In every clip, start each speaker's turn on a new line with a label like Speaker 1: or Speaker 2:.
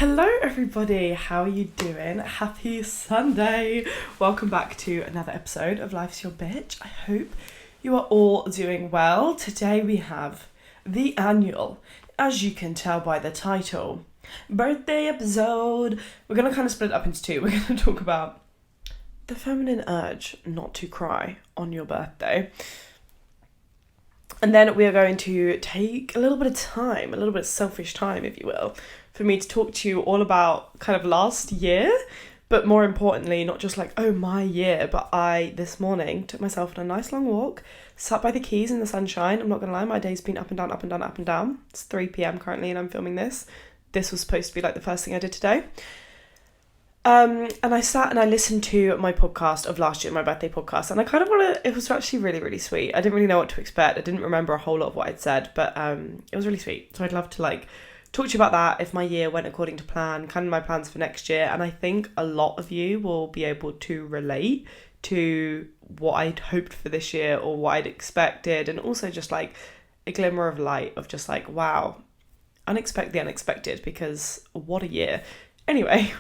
Speaker 1: Hello everybody, how are you doing? Happy Sunday! Welcome back to another episode of Life's Your Bitch. I hope you are all doing well. Today we have the annual, as you can tell by the title, birthday episode. We're going to kind of split it up into two. We're going to talk about the feminine urge not to cry on your birthday. And then we are going to take a little bit of time, a little bit of selfish time, if you will, for me to talk to you all about kind of last year, but more importantly, not just like, oh, my year, but I, this morning, took myself on a nice long walk, sat by the quays in the sunshine. I'm not going to lie, my day's been up and down, up and down, up and down. It's 3 p.m. currently and I'm filming this. This was supposed to be like the first thing I did today. And I sat and I listened to my podcast of last year, my birthday podcast, and I kind of it was actually really, really sweet. I didn't really know what to expect. I didn't remember a whole lot of what I'd said, but it was really sweet. So I'd love to talk to you about that, if my year went according to plan, kind of my plans for next year. And I think a lot of you will be able to relate to what I'd hoped for this year or what I'd expected, and also just like a glimmer of light of just like, wow, unexpect the unexpected, because what a year. Anyway,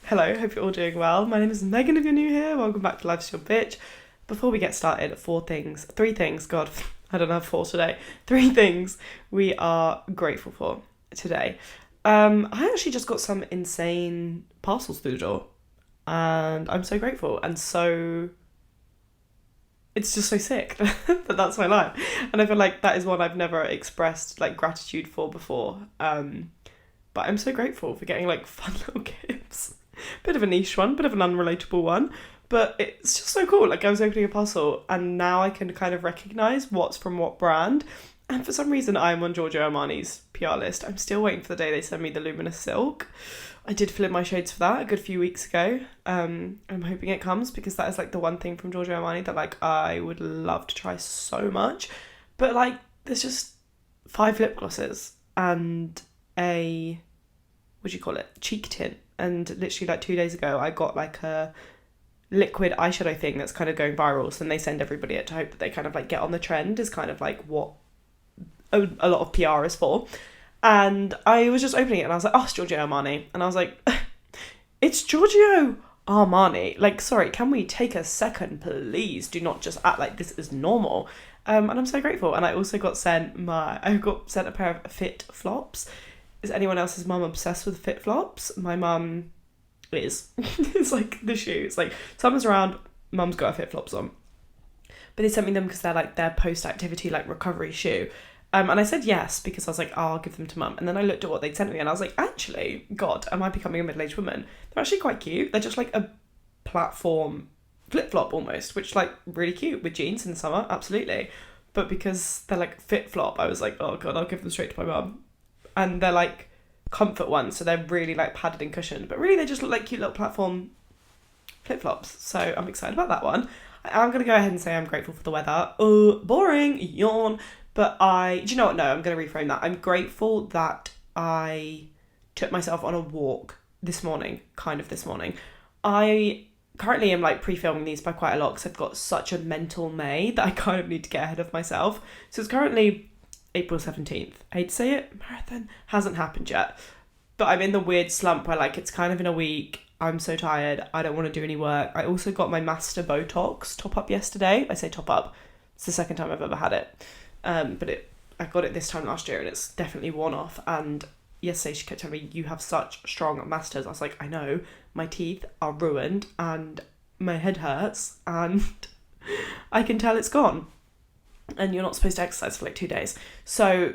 Speaker 1: hello, hope you're all doing well. My name is Megan if you're new here. Welcome back to Life's Your Bitch. Before we get started, three things, God, I don't have four today. 3 things we are grateful for today. I actually just got some insane parcels through the door and I'm so grateful, and so it's just so sick that that's my life, and I feel like that is one I've never expressed like gratitude for before, but I'm so grateful for getting like fun little gifts. Bit of a niche one, bit of an unrelatable one, but it's just so cool. Like, I was opening a parcel and now I can kind of recognise what's from what brand. And for some reason, I'm on Giorgio Armani's PR list. I'm still waiting for the day they send me the Luminous Silk. I did fill in my shades for that a good few weeks ago. I'm hoping it comes, because that is like the one thing from Giorgio Armani that like I would love to try so much. But like, there's just 5 lip glosses and a, cheek tint. And literally like 2 days ago, I got like a liquid eyeshadow thing that's kind of going viral. So then they send everybody it to hope that they kind of like get on the trend, is kind of like what a lot of PR is for. And I was just opening it and I was like, oh, it's Giorgio Armani. And I was like, it's Giorgio Armani. Like, sorry, can we take a second, please? Do not just act like this is normal. And I'm so grateful. And I also got sent a pair of Fit Flops. Is anyone else's mum obsessed with Fit Flops? My mum is. It's like the shoe. It's like, someone's around, mum's got her Fit Flops on. But they sent me them because they're like their post-activity like recovery shoe. And I said yes, because I was like, oh, I'll give them to mum. And then I looked at what they'd sent me and I was like, actually, God, am I becoming a middle-aged woman? They're actually quite cute. They're just like a platform flip-flop almost, which like really cute with jeans in the summer, absolutely. But because they're like Fit Flop, I was like, oh God, I'll give them straight to my mum. And they're like comfort ones, so they're really like padded and cushioned, but really they just look like cute little platform flip-flops. So I'm excited about that one. I'm going to go ahead and say I'm grateful for the weather. Oh, boring, yawn. But do you know what? No, I'm going to reframe that. I'm grateful that I took myself on a walk this morning. I currently am like pre-filming these by quite a lot because I've got such a mental May that I kind of need to get ahead of myself. So it's currently April 17th. I hate to say it, marathon hasn't happened yet. But I'm in the weird slump where like it's kind of in a week. I'm so tired. I don't want to do any work. I also got my Master Botox top up yesterday. I say top up. It's the second time I've ever had it. But I got it this time last year and it's definitely worn off. And yesterday she kept telling me, you have such strong masters. I was like, I know. My teeth are ruined and my head hurts and I can tell it's gone. And you're not supposed to exercise for like 2 days. So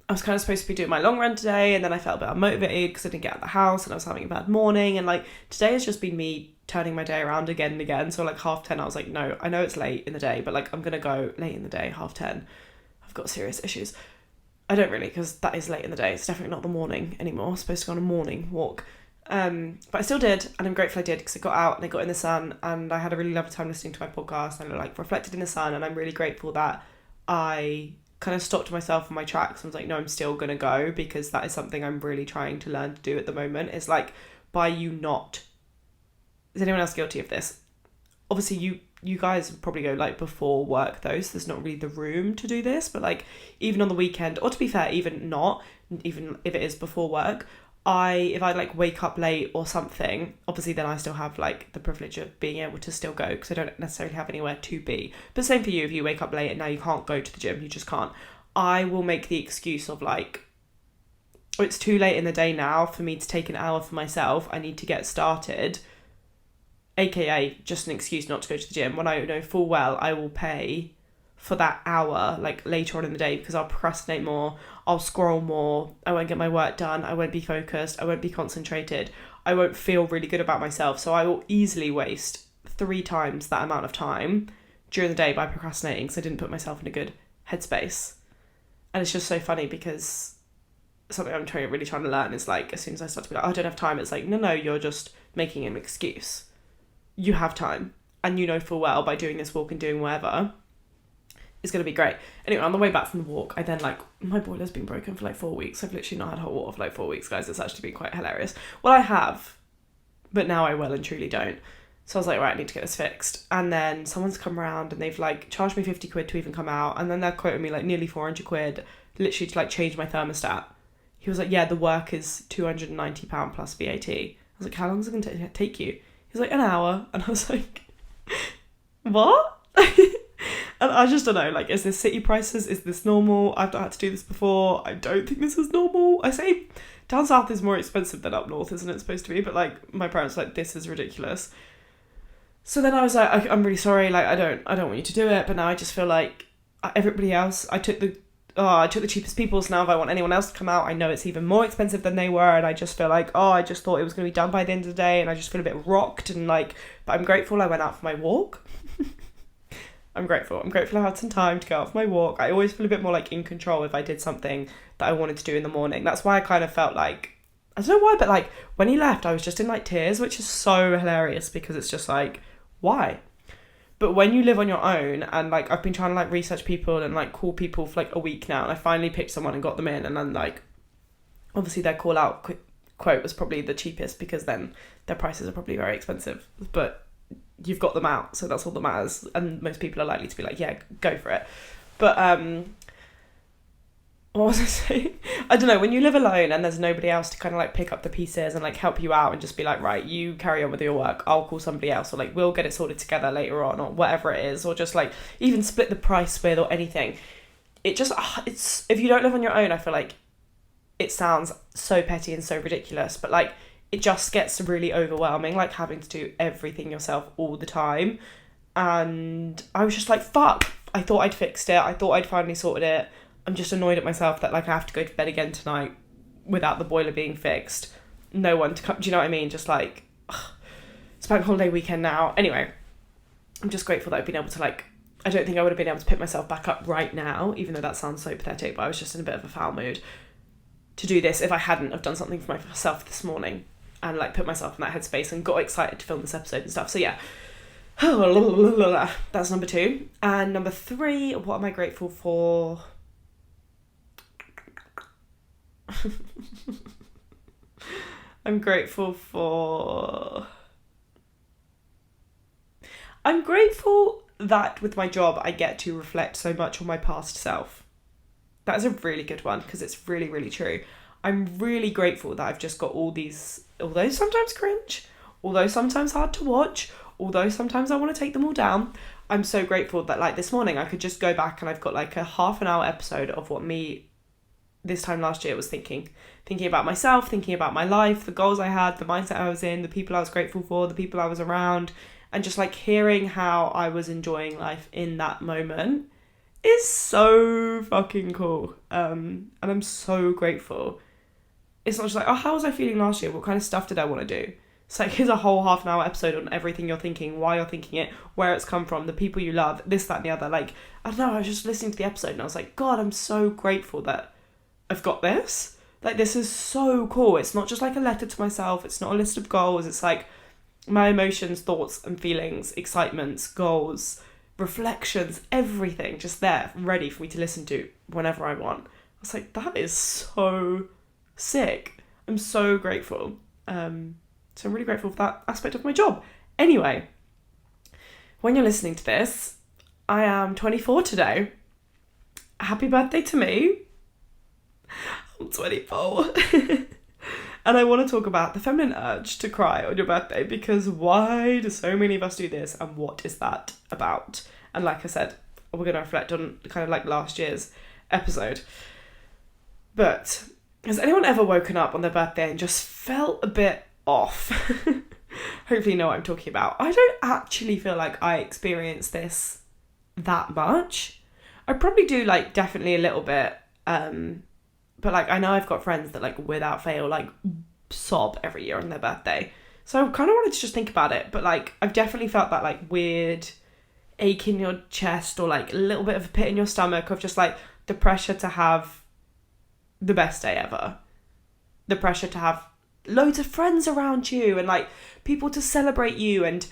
Speaker 1: I was kind of supposed to be doing my long run today, and then I felt a bit unmotivated because I didn't get out of the house and I was having a bad morning. And like today has just been me turning my day around again and again. So like 10:30, I was like, no, I know it's late in the day, but like I'm going to go late in the day, 10:30. I've got serious issues. I don't really, because that is late in the day. It's definitely not the morning anymore. I'm supposed to go on a morning walk. But I still did, and I'm grateful I did, because I got out and I got in the sun and I had a really lovely time listening to my podcast and I like reflected in the sun, and I'm really grateful that I kind of stopped myself in my tracks. I was like, no, I'm still going to go, because that is something I'm really trying to learn to do at the moment. Is like, is anyone else guilty of this? Obviously you guys probably go like before work though, so there's not really the room to do this, but like even on the weekend, or to be fair, even if it is before work, if I like wake up late or something, obviously then I still have like the privilege of being able to still go because I don't necessarily have anywhere to be. But same for you, if you wake up late and now you can't go to the gym, you just can't. I will make the excuse of like, oh, it's too late in the day now for me to take an hour for myself. I need to get started. AKA just an excuse not to go to the gym when I know full well I will pay for that hour like later on in the day because I'll procrastinate more, I'll scroll more, I won't get my work done, I won't be focused, I won't be concentrated, I won't feel really good about myself. So I will easily waste 3 times that amount of time during the day by procrastinating because I didn't put myself in a good headspace. And it's just so funny because something I'm really trying to learn is like, as soon as I start to be like, oh, I don't have time, it's like, no, you're just making an excuse. You have time, and you know full well by doing this walk and doing whatever, it's going to be great. Anyway, on the way back from the walk, I then like, my boiler's been broken for like 4 weeks. I've literally not had hot water for like 4 weeks, guys. It's actually been quite hilarious. Well, I have, but now I well and truly don't. So I was like, right, I need to get this fixed. And then someone's come around and they've like charged me 50 quid to even come out. And then they're quoting me like nearly 400 quid, literally to like change my thermostat. He was like, yeah, the work is £290 plus VAT. I was like, how long is it going to take you? He's like, an hour. And I was like, what? And I just don't know, like, is this city prices? Is this normal? I've not had to do this before. I don't think this is normal. I say down south is more expensive than up north, isn't it supposed to be? But like, my parents were like, this is ridiculous. So then I was like, I'm really sorry. Like, I don't want you to do it. But now I just feel like everybody else, I took the cheapest people. So now if I want anyone else to come out, I know it's even more expensive than they were. And I just feel like, I just thought it was going to be done by the end of the day. And I just feel a bit rocked and like, but I'm grateful I went out for my walk. I'm grateful I had some time to go out for my walk. I always feel a bit more like in control if I did something that I wanted to do in the morning. That's why I kind of felt like, I don't know why, but like when he left, I was just in like tears, which is so hilarious because it's just like, why? But when you live on your own and like I've been trying to like research people and like call people for like a week now, and I finally picked someone and got them in, and then like obviously their call out quote was probably the cheapest because then their prices are probably very expensive, but you've got them out, so that's all that matters. And most people are likely to be like, yeah, go for it. But what was I saying? I don't know, when you live alone and there's nobody else to kind of like pick up the pieces and like help you out and just be like, right, you carry on with your work, I'll call somebody else, or like we'll get it sorted together later on, or whatever it is, or just like even split the price with or anything. It just it's, if you don't live on your own, I feel like it sounds so petty and so ridiculous, but like it just gets really overwhelming, like having to do everything yourself all the time. And I was just like, fuck, I thought I'd fixed it, I thought I'd finally sorted it. I'm just annoyed at myself that like I have to go to bed again tonight without the boiler being fixed. No one to come, do you know what I mean? Just like, ugh. It's bank holiday weekend now. Anyway, I'm just grateful that I've been able to like, I don't think I would have been able to pick myself back up right now, even though that sounds so pathetic, but I was just in a bit of a foul mood to do this if I hadn't have done something for myself this morning and like put myself in that headspace and got excited to film this episode and stuff. So yeah, that's number 2. And number 3, what am I grateful for? I'm grateful that with my job I get to reflect so much on my past self. That is a really good one because it's really, really true. I'm really grateful that I've just got all these, although sometimes cringe, although sometimes hard to watch, although sometimes I want to take them all down, I'm so grateful that like this morning I could just go back and I've got like a half an hour episode of what me this time last year was thinking about myself, thinking about my life, the goals I had, the mindset I was in, the people I was grateful for, the people I was around, and just like hearing how I was enjoying life in that moment is so fucking cool. And I'm so grateful. It's not just like, oh, how was I feeling last year? What kind of stuff did I want to do? It's like, here's a whole half an hour episode on everything you're thinking, why you're thinking it, where it's come from, the people you love, this, that, and the other. Like, I don't know, I was just listening to the episode and I was like, God, I'm so grateful that I've got this. Like, this is so cool. It's not just like a letter to myself. It's not a list of goals. It's like my emotions, thoughts and feelings, excitements, goals, reflections, everything just there, ready for me to listen to whenever I want. I was like, that is so sick. I'm so grateful. So I'm really grateful for that aspect of my job. Anyway, when you're listening to this, I am 24 today. Happy birthday to me. I'm 24. And I want to talk about the feminine urge to cry on your birthday, because why do so many of us do this, and what is that about? And like I said, we're going to reflect on kind of like last year's episode. But has anyone ever woken up on their birthday and just felt a bit off? Hopefully you know what I'm talking about. I don't actually feel like I experience this that much. I probably do, like, definitely a little bit. But like, I know I've got friends that, like, without fail, like, sob every year on their birthday. So I kind of wanted to just think about it. But like, I've definitely felt that, like, weird ache in your chest, or like a little bit of a pit in your stomach of just like the pressure to have the best day ever. The pressure to have loads of friends around you and like people to celebrate you, and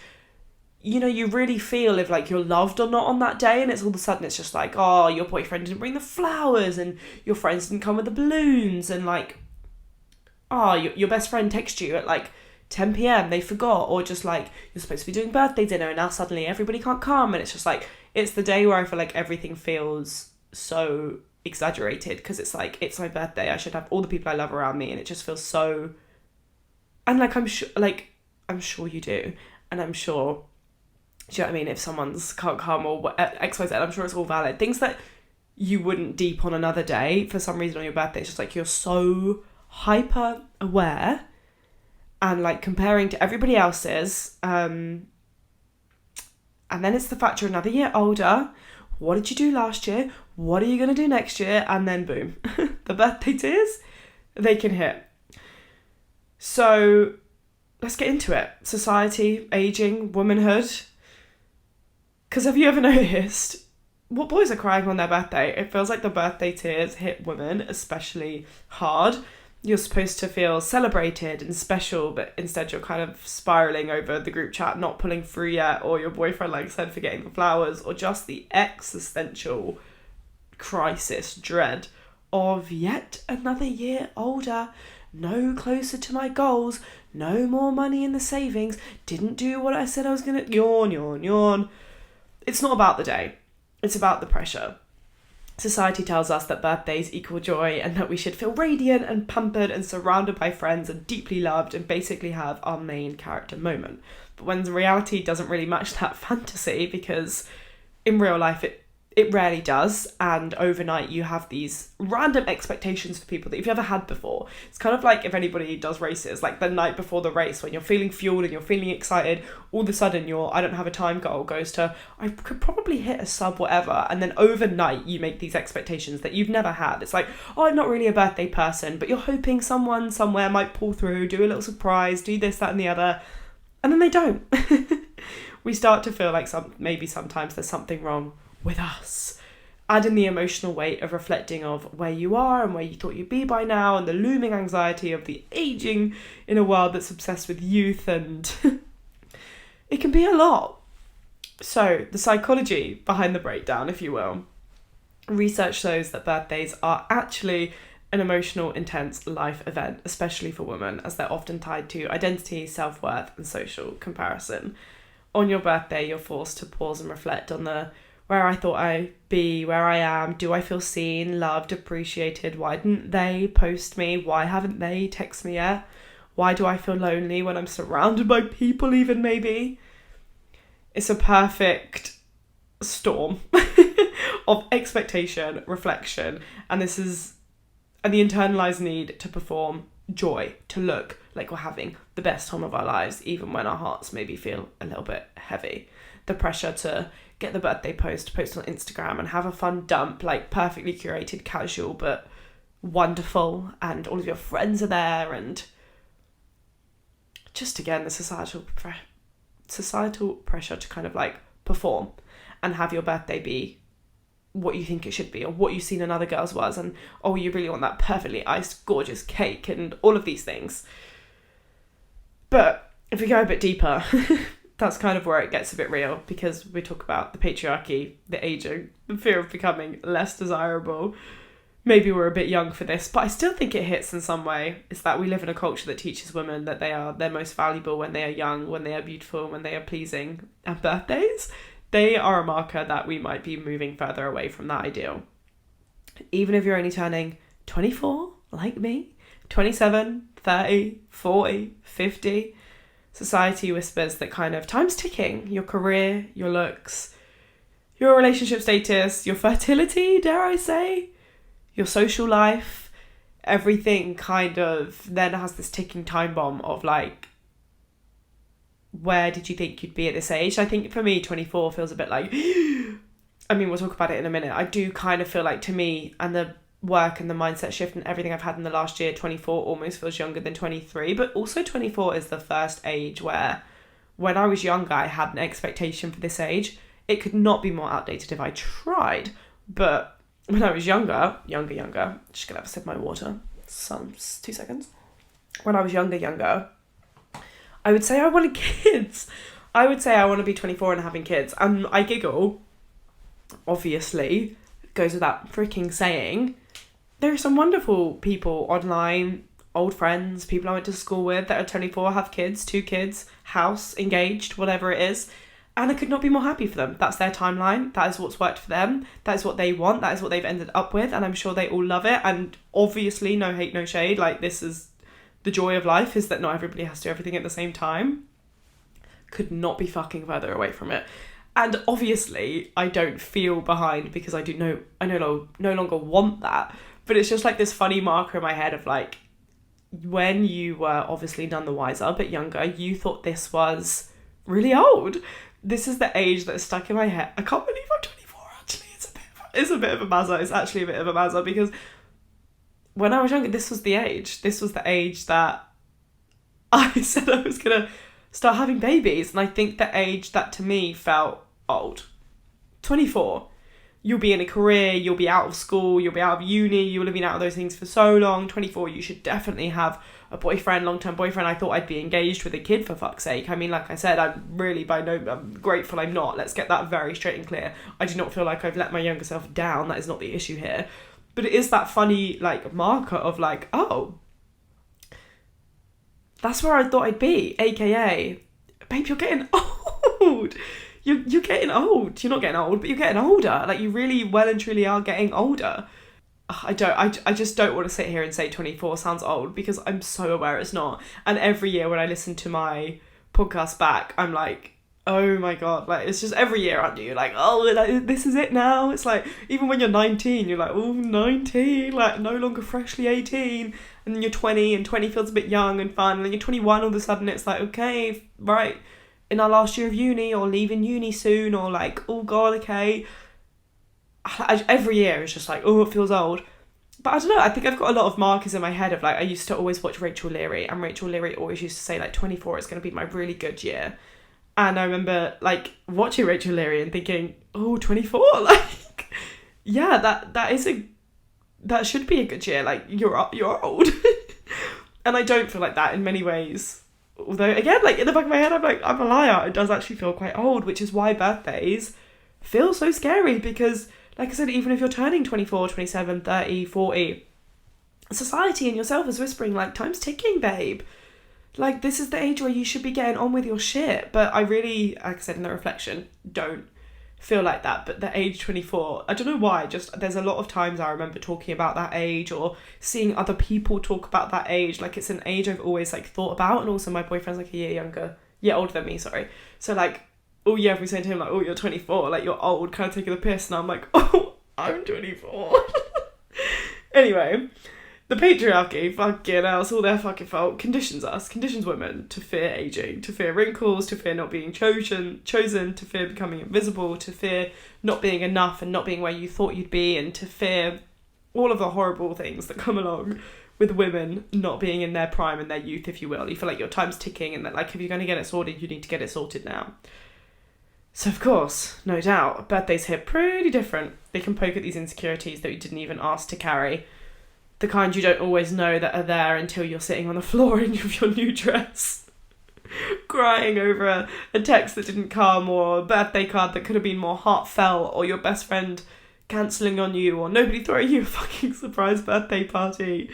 Speaker 1: you know, you really feel if like you're loved or not on that day, and it's all of a sudden it's just like, oh, your boyfriend didn't bring the flowers and your friends didn't come with the balloons, and like, oh, your best friend texted you at like 10 p.m, they forgot, or just like you're supposed to be doing birthday dinner and now suddenly everybody can't come, and it's just like, it's the day where I feel like everything feels so exaggerated, because it's like, it's my birthday, I should have all the people I love around me, and it just feels so, and like, I'm sure you do, and I'm sure, do you know what I mean, if someone's can't come or what, XYZ, I'm sure it's all valid, things that you wouldn't deep on another day, for some reason on your birthday, it's just like you're so hyper aware and like comparing to everybody else's, and then it's the fact you're another year older. What did you do last year? What are you going to do next year? And then boom, the birthday tears, they can hit. So let's get into it. Society, aging, womanhood. Because have you ever noticed what boys are crying on their birthday? It feels like the birthday tears hit women especially hard. You're supposed to feel celebrated and special, but instead you're kind of spiraling over the group chat, not pulling through yet, or your boyfriend, like I said, forgetting the flowers, or just the existential crisis dread of yet another year older, no closer to my goals, no more money in the savings, didn't do what I said I was going to, yawn, yawn, yawn. It's not about the day, it's about the pressure. Society tells us that birthdays equal joy, and that we should feel radiant and pampered and surrounded by friends and deeply loved and basically have our main character moment. But when the reality doesn't really match that fantasy, because in real life it rarely does, and overnight you have these random expectations for people that you've never had before. It's kind of like if anybody does races, like the night before the race when you're feeling fueled and you're feeling excited, all of a sudden your I don't have a time goal goes to I could probably hit a sub whatever, and then overnight you make these expectations that you've never had. It's like, oh, I'm not really a birthday person, but you're hoping someone somewhere might pull through, do a little surprise, do this, that and the other, and then they don't. We start to feel like maybe sometimes there's something wrong with us. Add in the emotional weight of reflecting of where you are and where you thought you'd be by now, and the looming anxiety of the aging in a world that's obsessed with youth, and it can be a lot. So the psychology behind the breakdown, if you will. Research shows that birthdays are actually an emotional, intense life event, especially for women, as they're often tied to identity, self-worth and social comparison. On your birthday, you're forced to pause and reflect on the where I thought I'd be, where I am, do I feel seen, loved, appreciated, why didn't they post me, why haven't they text me yet, why do I feel lonely when I'm surrounded by people even maybe. It's a perfect storm of expectation, reflection, and the internalized need to perform, joy, to look like we're having the best time of our lives, even when our hearts maybe feel a little bit heavy. The pressure to get the birthday post on Instagram and have a fun dump, like perfectly curated, casual, but wonderful, and all of your friends are there, and just again, the societal pressure to kind of like perform and have your birthday be what you think it should be, or what you've seen another girl's was, and oh, you really want that perfectly iced, gorgeous cake, and all of these things. But if we go a bit deeper, that's kind of where it gets a bit real, because we talk about the patriarchy, the aging, the fear of becoming less desirable. Maybe we're a bit young for this, but I still think it hits in some way. It's that we live in a culture that teaches women that they are their most valuable when they are young, when they are beautiful, when they are pleasing. And birthdays, they are a marker that we might be moving further away from that ideal. Even if you're only turning 24, like me, 27, 30, 40, 50. Society whispers that kind of time's ticking. Your career, your looks, your relationship status, your fertility, dare I say, your social life, everything kind of then has this ticking time bomb of like, where did you think you'd be at this age? I think for me, 24 feels a bit like, I mean, we'll talk about it in a minute. I do kind of feel like, to me, and the work and the mindset shift and everything I've had in the last year, 24 almost feels younger than 23. But also 24 is the first age where, when I was younger, I had an expectation for this age. It could not be more outdated if I tried. But when I was younger, just gonna have a sip of my water. 2 seconds. When I was younger, I would say I wanted kids. I would say I want to be 24 and having kids. And I giggle. Obviously, goes without freaking saying. There are some wonderful people online, old friends, people I went to school with that are 24, have kids, 2 kids, house, engaged, whatever it is. And I could not be more happy for them. That's their timeline. That is what's worked for them. That is what they want. That is what they've ended up with. And I'm sure they all love it. And obviously, no hate, no shade. Like, this is the joy of life, is that not everybody has to do everything at the same time. Could not be fucking further away from it. And obviously, I don't feel behind because I no longer want that. But it's just like this funny marker in my head of like, when you were obviously none the wiser, but younger, you thought this was really old. This is the age that is stuck in my head. I can't believe I'm 24, actually. It's a bit of a mazza. It's actually a bit of a mazza because when I was younger, this was the age. This was the age that I said I was going to start having babies. And I think the age that to me felt old. 24. You'll be in a career, you'll be out of school, you'll be out of uni, you'll have been out of those things for so long. 24, you should definitely have a boyfriend, long-term boyfriend. I thought I'd be engaged with a kid, for fuck's sake. I mean, like I said, I'm grateful I'm not. Let's get that very straight and clear. I do not feel like I've let my younger self down. That is not the issue here. But it is that funny, like, marker of like, oh, that's where I thought I'd be, aka, babe, you're getting old. You're getting old. You're not getting old, but you're getting older. Like, you really well and truly are getting older. I just don't want to sit here and say 24 sounds old because I'm so aware it's not. And every year when I listen to my podcast back, I'm like, oh my God, like, it's just every year, aren't you? Like, oh, like, this is it now. It's like, even when you're 19, you're like, oh, 19, like, no longer freshly 18. And then you're 20 and 20 feels a bit young and fun. And then you're 21, all of a sudden it's like, okay, right, in our last year of uni or leaving uni soon, or like, oh God, okay. Every year it's just like, oh, it feels old. But I don't know, I think I've got a lot of markers in my head of like, I used to always watch Rachel Leary, and Rachel Leary always used to say like 24 is going to be my really good year. And I remember like watching Rachel Leary and thinking, oh, 24, like, yeah, that should be a good year. Like, you're old. And I don't feel like that in many ways. Although, again, like, in the back of my head, I'm like, I'm a liar. It does actually feel quite old, which is why birthdays feel so scary. Because, like I said, even if you're turning 24, 27, 30, 40, society and yourself is whispering, like, time's ticking, babe. Like, this is the age where you should be getting on with your shit. But I really, like I said in the reflection, don't feel like that. But the age 24, I don't know why, just there's a lot of times I remember talking about that age or seeing other people talk about that age. Like, it's an age I've always like thought about. And also my boyfriend's like a year older than me, sorry. So like, oh yeah, if we say to him like, oh, you're 24, like, you're old, kind of taking the piss. And I'm like, oh, I'm 24. Anyway, the patriarchy, fucking hell, it's all their fucking fault, conditions women to fear aging, to fear wrinkles, to fear not being chosen, to fear becoming invisible, to fear not being enough and not being where you thought you'd be, and to fear all of the horrible things that come along with women not being in their prime and their youth, if you will. You feel like your time's ticking and that, like, if you're going to get it sorted, you need to get it sorted now. So, of course, no doubt, birthdays hit pretty different. They can poke at these insecurities that you didn't even ask to carry. The kind you don't always know that are there until you're sitting on the floor in your new dress, crying over a text that didn't come, or a birthday card that could have been more heartfelt, or your best friend cancelling on you, or nobody throwing you a fucking surprise birthday party.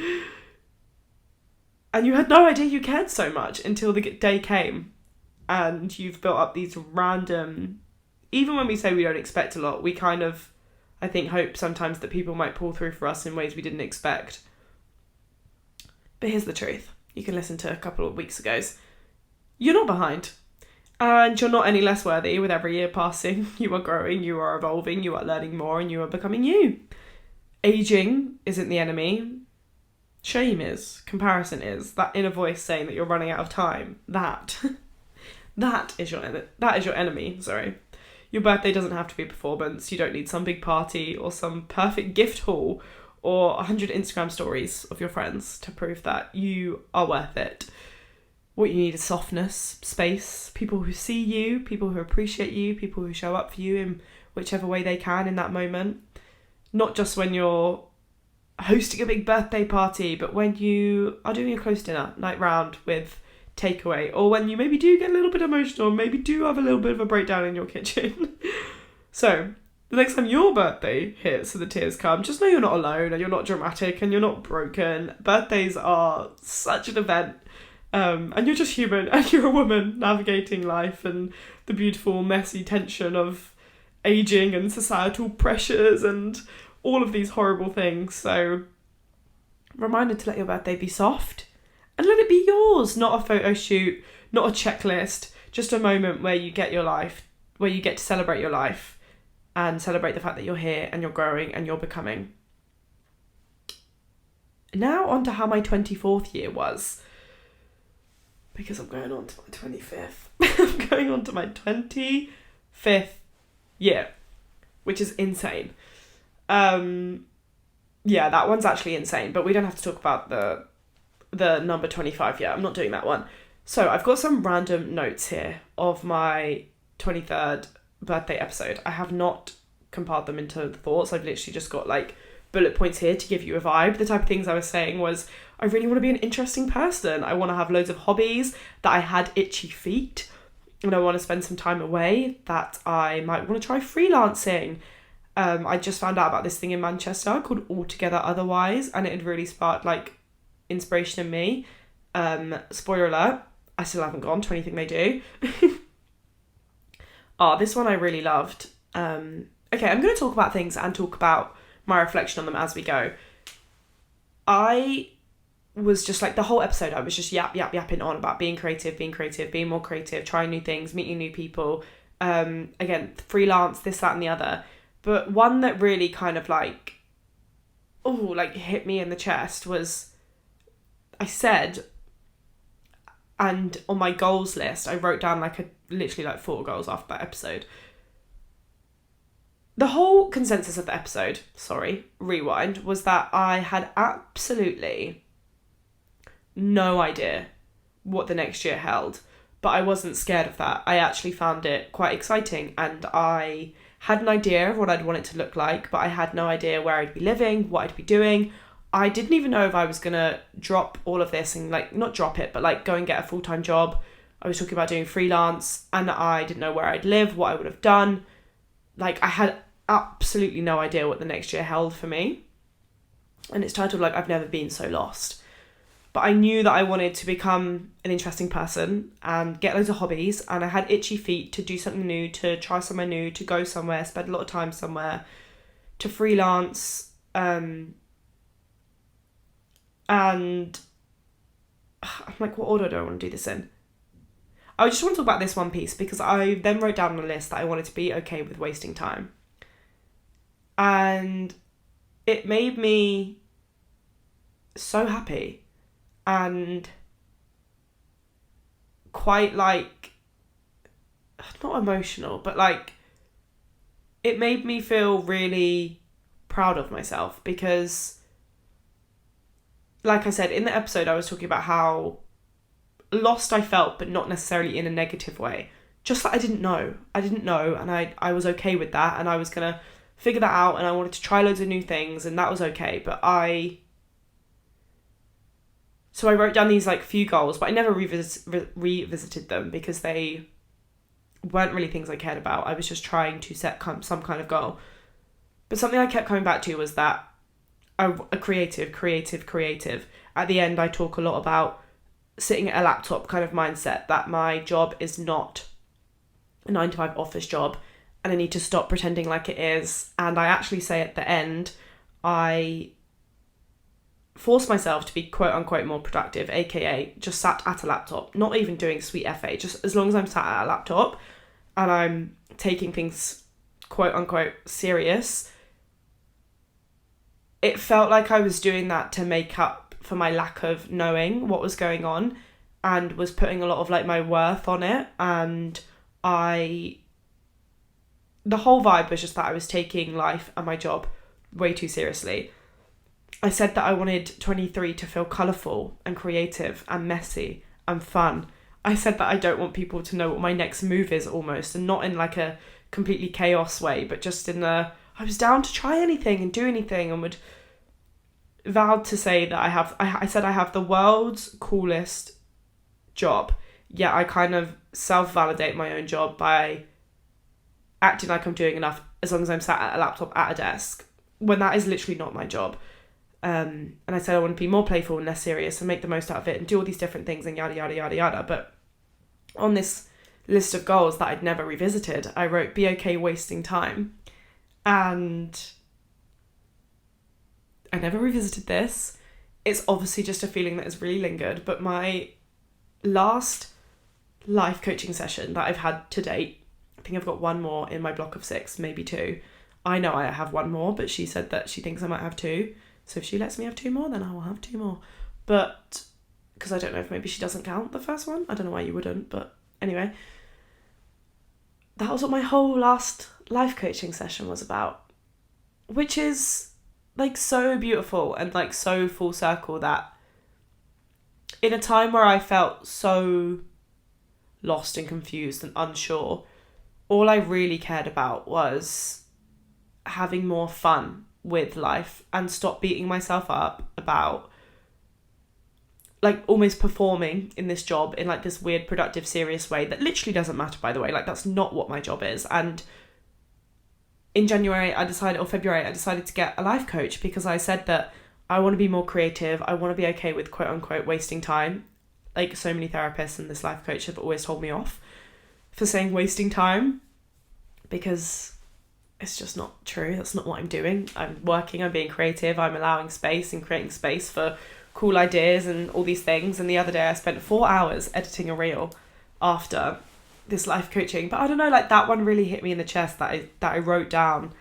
Speaker 1: And you had no idea you cared so much until the day came, and you've built up these random, even when we say we don't expect a lot, we kind of, I think, hope sometimes that people might pull through for us in ways we didn't expect. But here's the truth. you can listen to a couple of weeks ago's, you're not behind. And you're not any less worthy with every year passing. You are growing, you are evolving, you are learning more, and you are becoming you. Aging isn't the enemy. Shame is. Comparison is. That inner voice saying that you're running out of time. That is your enemy. Sorry. Your birthday doesn't have to be a performance. You don't need some big party or some perfect gift haul or 100 Instagram stories of your friends to prove that you are worth it. What you need is softness, space, people who see you, people who appreciate you, people who show up for you in whichever way they can in that moment. Not just when you're hosting a big birthday party, but when you are doing a close dinner, night round with takeaway, or when you maybe do get a little bit emotional, maybe do have a little bit of a breakdown in your kitchen. So, the next time your birthday hits and the tears come, just know you're not alone and you're not dramatic and you're not broken. Birthdays are such an event. And you're just human and you're a woman navigating life and the beautiful, messy tension of aging and societal pressures and all of these horrible things. So, reminder to let your birthday be soft and let it be yours, not a photo shoot, not a checklist, just a moment where you get your life, where you get to celebrate your life and celebrate the fact that you're here and you're growing and you're becoming. Now on to how my 24th year was. Because I'm going on to my 25th. I'm going on to my 25th year, which is insane. Yeah, that one's actually insane, but we don't have to talk about the number 25 yet. I'm not doing that one. So I've got some random notes here of my 23rd birthday episode. I have not compiled them into the thoughts. I've literally just got like bullet points here to give you a vibe. The type of things I was saying was, I really want to be an interesting person. I want to have loads of hobbies, that I had itchy feet, and I want to spend some time away, that I might want to try freelancing. I just found out about this thing in Manchester called Altogether Otherwise, and it had really sparked like inspiration in me. Spoiler alert, I still haven't gone to anything they do. This one I really loved. Okay, I'm going to talk about things and talk about my reflection on them as we go. I was just like, the whole episode I was just yapping on about being creative, being more creative, trying new things, meeting new people, again, freelance, this, that and the other. But one that really kind of like hit me in the chest was, I said, and on my goals list I wrote down literally 4 goals after that episode. The whole consensus of the episode, rewind, was that I had absolutely no idea what the next year held, but I wasn't scared of that. I actually found it quite exciting, and I had an idea of what I'd want it to look like, but I had no idea where I'd be living, what I'd be doing. I didn't even know if I was going to drop all of this and not drop it, but go and get a full-time job. I was talking about doing freelance, and I didn't know where I'd live, what I would have done. I had absolutely no idea what the next year held for me. And it's titled I've Never Been So Lost. But I knew that I wanted to become an interesting person and get loads of hobbies, and I had itchy feet to do something new, to try somewhere new, to go somewhere, spend a lot of time somewhere, to freelance, and I'm like, what order do I want to do this in? I just want to talk about this one piece because I then wrote down on a list that I wanted to be okay with wasting time. And it made me so happy and quite not emotional, but it made me feel really proud of myself because, like I said, in the episode I was talking about how lost I felt, but not necessarily in a negative way. Just that I didn't know, and I was okay with that, and I was going to figure that out, and I wanted to try loads of new things, and that was okay. So I wrote down these few goals, but I never revisited them because they weren't really things I cared about. I was just trying to set some kind of goal. But something I kept coming back to was that a creative. At the end, I talk a lot about sitting at a laptop kind of mindset, that my job is not a 9-to-5 office job, and I need to stop pretending like it is. And I actually say at the end, I forced myself to be quote unquote more productive, aka just sat at a laptop, not even doing sweet FA, just as long as I'm sat at a laptop and I'm taking things quote unquote serious, it felt like I was doing that to make up for my lack of knowing what was going on, and was putting a lot of like my worth on it. And the whole vibe was just that I was taking life and my job way too seriously. I said that I wanted 23 to feel colourful and creative and messy and fun. I said that I don't want people to know what my next move is almost, and not in like a completely chaos way, but just in I was down to try anything and do anything, and would vowed to say that I said I have the world's coolest job, yet I kind of self-validate my own job by acting like I'm doing enough as long as I'm sat at a laptop at a desk, when that is literally not my job. And I said I want to be more playful and less serious and make the most out of it and do all these different things and yada, yada, yada, yada. But on this list of goals that I'd never revisited, I wrote, be okay wasting time. And I never revisited this. It's obviously just a feeling that has really lingered, but my last life coaching session that I've had to date, I think I've got one more in my block of 6, maybe 2. I know I have one more, but she said that she thinks I might have 2. So if she lets me have 2 more, then I will have 2 more. But, because I don't know if maybe she doesn't count the first one. I don't know why you wouldn't, but anyway. That was what my whole last life coaching session was about. Which is, like, so beautiful and, like, so full circle that in a time where I felt so lost and confused and unsure, all I really cared about was having more fun with life and stop beating myself up about like almost performing in this job in like this weird productive serious way that literally doesn't matter, by the way. Like, that's not what my job is. And in February I decided to get a life coach because I said that I want to be more creative. I want to be okay with quote unquote wasting time. Like, so many therapists and this life coach have always told me off for saying wasting time, because it's just not true. That's not what I'm doing. I'm working, I'm being creative, I'm allowing space and creating space for cool ideas and all these things. And the other day I spent 4 hours editing a reel after this life coaching. But I don't know, like, that one really hit me in the chest, that I wrote down,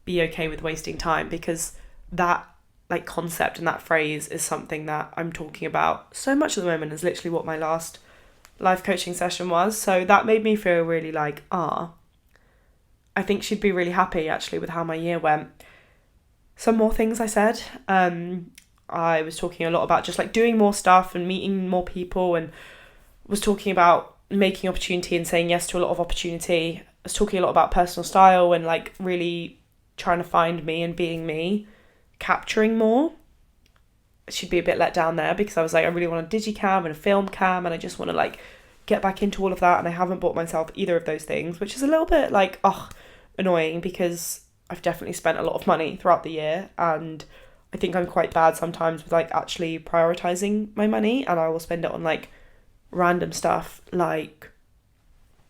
Speaker 1: be okay with wasting time, because that like concept and that phrase is something that I'm talking about so much at the moment. Is literally what my last life coaching session was. So that made me feel really like, I think she'd be really happy actually with how my year went. Some more things I said. I was talking a lot about just like doing more stuff and meeting more people, and was talking about making opportunity and saying yes to a lot of opportunity. I was talking a lot about personal style and like really trying to find me and being me, capturing more. She'd be a bit let down there because I was like, I really want a digicam and a film cam, and I just want to like get back into all of that, and I haven't bought myself either of those things, which is a little bit like annoying, because I've definitely spent a lot of money throughout the year, and I think I'm quite bad sometimes with like actually prioritizing my money, and I will spend it on like random stuff. Like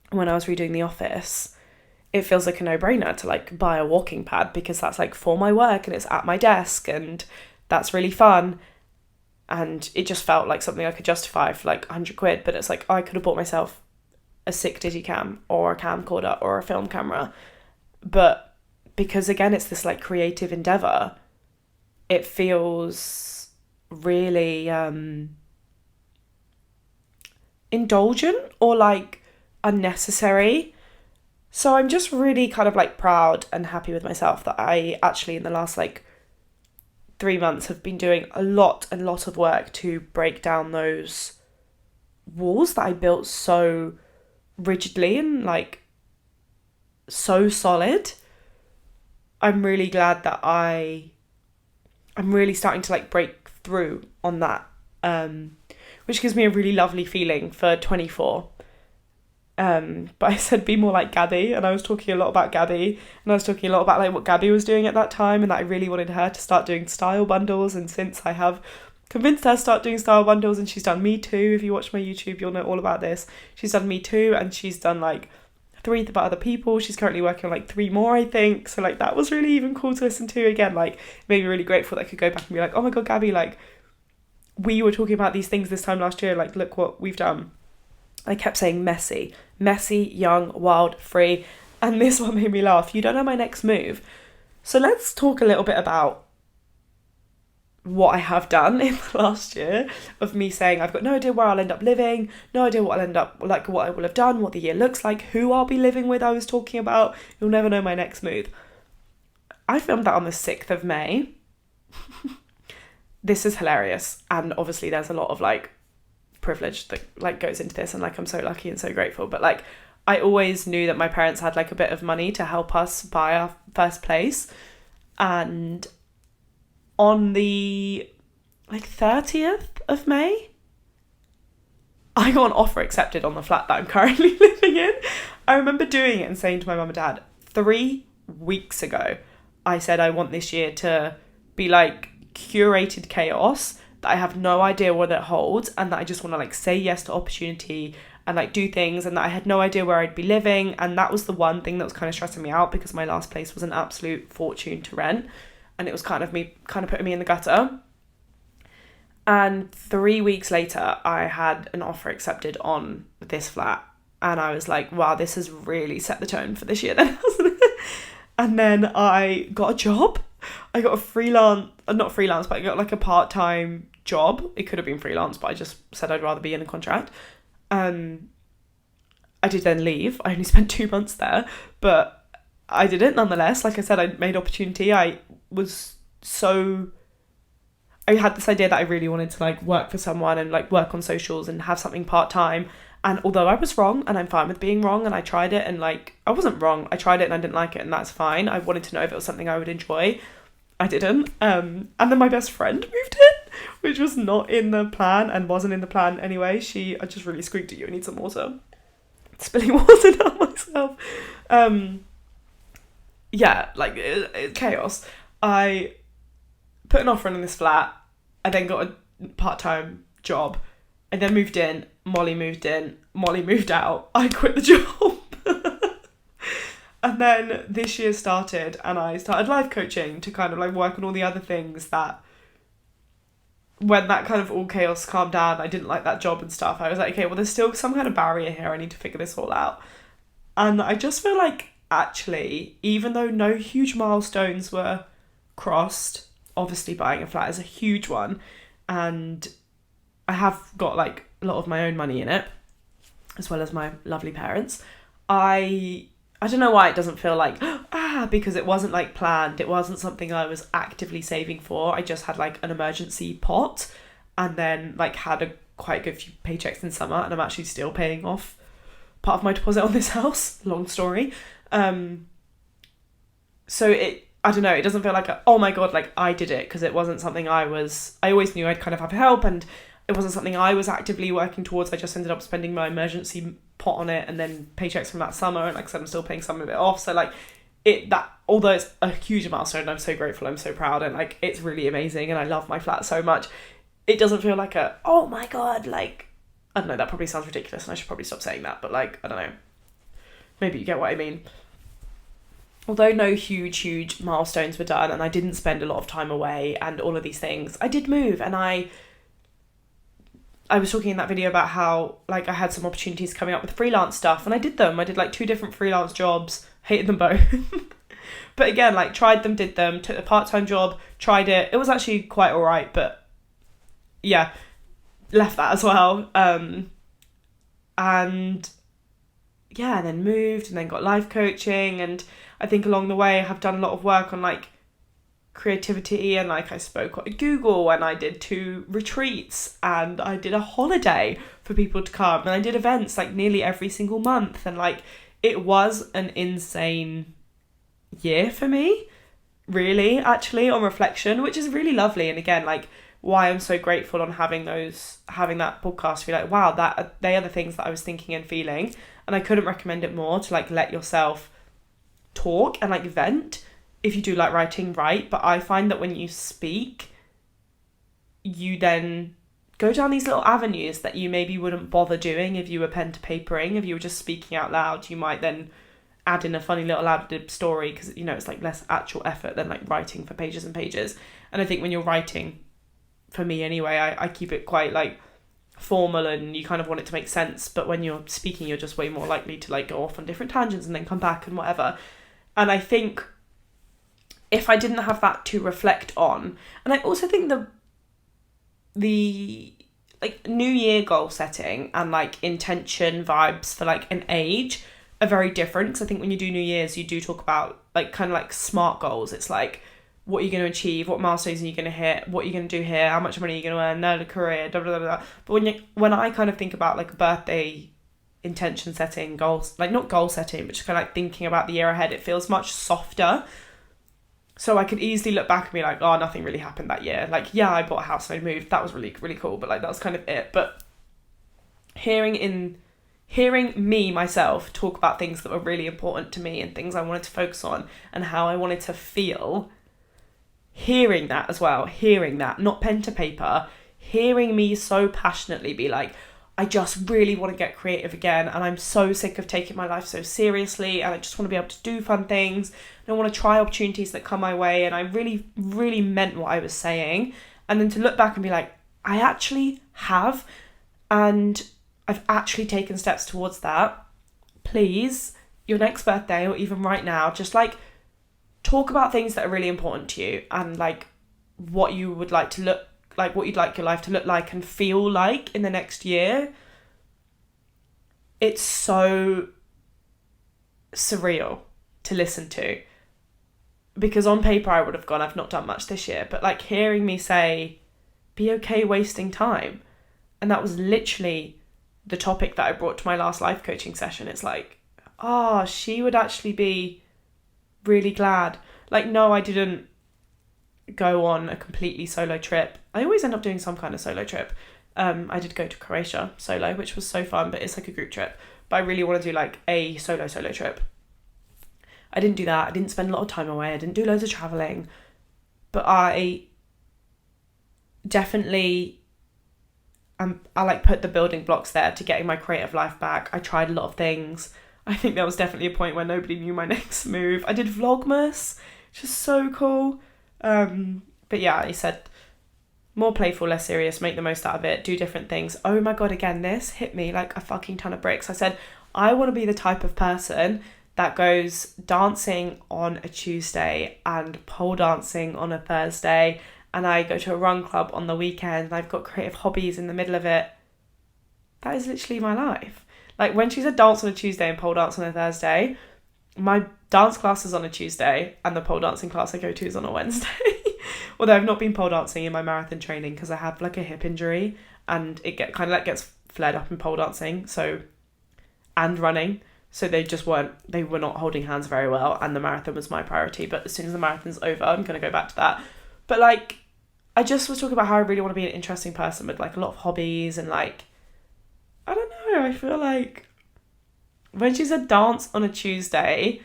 Speaker 1: when I was redoing The Office, it feels like a no-brainer to like buy a walking pad because that's like for my work and it's at my desk and that's really fun. And it just felt like something I could justify for like 100 quid. But it's like, I could have bought myself a sick digicam or a camcorder or a film camera. But because again, it's this like creative endeavour, it feels really indulgent or like unnecessary. So I'm just really kind of like proud and happy with myself that I actually in the last like 3 months have been doing a lot of work to break down those walls that I built so rigidly and like so solid. I'm really glad that I'm really starting to like break through on that, which gives me a really lovely feeling for 24. But I said be more like Gabby, and I was talking a lot about Gabby, and I was talking a lot about like what Gabby was doing at that time, and that I really wanted her to start doing style bundles. And since I have convinced her to start doing style bundles, and she's done Me Too, if you watch my YouTube you'll know all about this, she's done Me Too, and she's done like 3 about other people. She's currently working on like 3 more, I think. So like that was really even cool to listen to again. Like, it made me really grateful that I could go back and be like, oh my god, Gabby, like we were talking about these things this time last year, like, look what we've done. I kept saying messy, young, wild, free. And this one made me laugh. You don't know my next move. So let's talk a little bit about what I have done in the last year of me saying I've got no idea where I'll end up living, no idea what I'll end up, like what I will have done, what the year looks like, who I'll be living with. I was talking about, you'll never know my next move. I filmed that on the 6th of May. This is hilarious. And obviously there's a lot of like privilege that like goes into this, and like I'm so lucky and so grateful. But like I always knew that my parents had like a bit of money to help us buy our first place. And on the like 30th of May, I got an offer accepted on the flat that I'm currently living in. I remember doing it and saying to my mum and dad, 3 weeks ago, I said I want this year to be like curated chaos, that I have no idea what it holds, and that I just want to like say yes to opportunity and like do things, and that I had no idea where I'd be living. And that was the one thing that was kind of stressing me out, because my last place was an absolute fortune to rent, and it was kind of putting me in the gutter. And 3 weeks later, I had an offer accepted on this flat, and I was like, wow, this has really set the tone for this year then, hasn't it? And then I got a job. I got I got like a part-time job. It could have been freelance, but I just said I'd rather be in a contract. I did then leave. I only spent 2 months there, but I did it nonetheless. Like I said, I made opportunity. I had this idea that I really wanted to like work for someone and like work on socials and have something part-time. And although I was wrong, and I'm fine with being wrong, and I tried it, and like I wasn't wrong, I tried it and I didn't like it, and that's fine. I wanted to know if it was something I would enjoy. I didn't. And then my best friend moved in, which was not in the plan and wasn't in the plan anyway. I just really squeaked at you. I need some water. Spilling water down myself. Yeah, like it's chaos. I put an offer in this flat. I then got a part-time job. I then moved in. Molly moved in. Molly moved out. I quit the job. And then this year started, and I started life coaching to kind of like work on all the other things that, when that kind of all chaos calmed down, I didn't like that job and stuff. I was like, okay, well, there's still some kind of barrier here. I need to figure this all out. And I just feel like, actually, even though no huge milestones were crossed, obviously buying a flat is a huge one, and I have got like a lot of my own money in it, as well as my lovely parents. I don't know why it doesn't feel like, because it wasn't like planned. It wasn't something I was actively saving for. I just had like an emergency pot, and then like had a quite good few paychecks in summer, and I'm actually still paying off part of my deposit on this house. Long story. So I don't know, it doesn't feel like oh my God, like I did it, because it wasn't something I always knew I'd kind of have help, and it wasn't something I was actively working towards. I just ended up spending my emergency pot on it, and then paychecks from that summer, and like I said, I'm still paying some of it off. So like although it's a huge milestone, I'm so grateful, I'm so proud, and like it's really amazing, and I love my flat so much. It doesn't feel like oh my God, like, I don't know, that probably sounds ridiculous, and I should probably stop saying that, but like, I don't know, maybe you get what I mean. Although no huge milestones were done, and I didn't spend a lot of time away and all of these things, I did move, and I was talking in that video about how like I had some opportunities coming up with freelance stuff, and I did them. I did like 2 different freelance jobs, hated them both. But again, like tried them, did them, took a part-time job, tried it. It was actually quite all right, but yeah, left that as well. And yeah, and then moved, and then got life coaching, and I think along the way I have done a lot of work on like creativity, and like I spoke at Google, and I did 2 retreats, and I did a holiday for people to come, and I did events like nearly every single month, and like it was an insane year for me, really, actually, on reflection, which is really lovely. And again, like why I'm so grateful on having that podcast to be like, wow, that they are the things that I was thinking and feeling, and I couldn't recommend it more, to like let yourself talk and like vent. If you do like writing, write, but I find that when you speak, you then go down these little avenues that you maybe wouldn't bother doing if you were pen to papering. If you were just speaking out loud, you might then add in a funny little ad-lib story, because you know it's like less actual effort than like writing for pages and pages. And I think when you're writing for me anyway, I keep it quite like formal, and you kind of want it to make sense, but when you're speaking you're just way more likely to like go off on different tangents and then come back and whatever. And I think if I didn't have that to reflect on, and I also think the like New Year goal setting and like intention vibes for like an age are very different, because I think when you do New Year's you do talk about like kind of like SMART goals. It's like, what are you going to achieve, what milestones are you going to hit, what are you going to do here, how much money are you going to earn, no career, blah, blah, blah, blah. But when I kind of think about like birthday intention setting goals, like not goal setting, but just kind of like thinking about the year ahead, it feels much softer. So I could easily look back and be like, oh, nothing really happened that year. Like, yeah, I bought a house and I moved. That was really, really cool. But like, that was kind of it. But hearing me, myself, talk about things that were really important to me and things I wanted to focus on and how I wanted to feel, hearing that as well, not pen to paper, hearing me so passionately be like, I just really want to get creative again, and I'm so sick of taking my life so seriously, and I just want to be able to do fun things, and I want to try opportunities that come my way, and I really, really meant what I was saying. And then to look back and be like, I actually have, and I've actually taken steps towards that. Please, your next birthday, or even right now, just like talk about things that are really important to you, and like what you would like to look like, what you'd like your life to look like and feel like in the next year. It's so surreal to listen to, because on paper I would have gone, I've not done much this year, but like hearing me say, be okay wasting time. And that was literally the topic that I brought to my last life coaching session. It's like, she would actually be really glad. Like, no, I didn't go on a completely solo trip. I always end up doing some kind of solo trip. I did go to Croatia solo, which was so fun, but it's like a group trip. But I really want to do like a solo trip. I didn't do that. I didn't spend a lot of time away. I didn't do loads of traveling. But I definitely I like put the building blocks there to getting my creative life back. I tried a lot of things. I think there was definitely a point where nobody knew my next move. I did Vlogmas, which is so cool. But yeah, he said, more playful, less serious, make the most out of it, do different things. Oh my God, again, this hit me like a fucking ton of bricks. I said, I want to be the type of person that goes dancing on a Tuesday and pole dancing on a Thursday, and I go to a run club on the weekend, and I've got creative hobbies in the middle of it. That is literally my life. Like when she said dance on a Tuesday and pole dance on a Thursday, my dance class is on a Tuesday and the pole dancing class I go to is on a Wednesday. Although I've not been pole dancing in my marathon training because I have like a hip injury, and it gets flared up in pole dancing, and running. So they were not holding hands very well, and the marathon was my priority. But as soon as the marathon's over, I'm going to go back to that. But like, I just was talking about how I really want to be an interesting person with like a lot of hobbies, and like, I don't know, I feel like when she said dance on a Tuesday,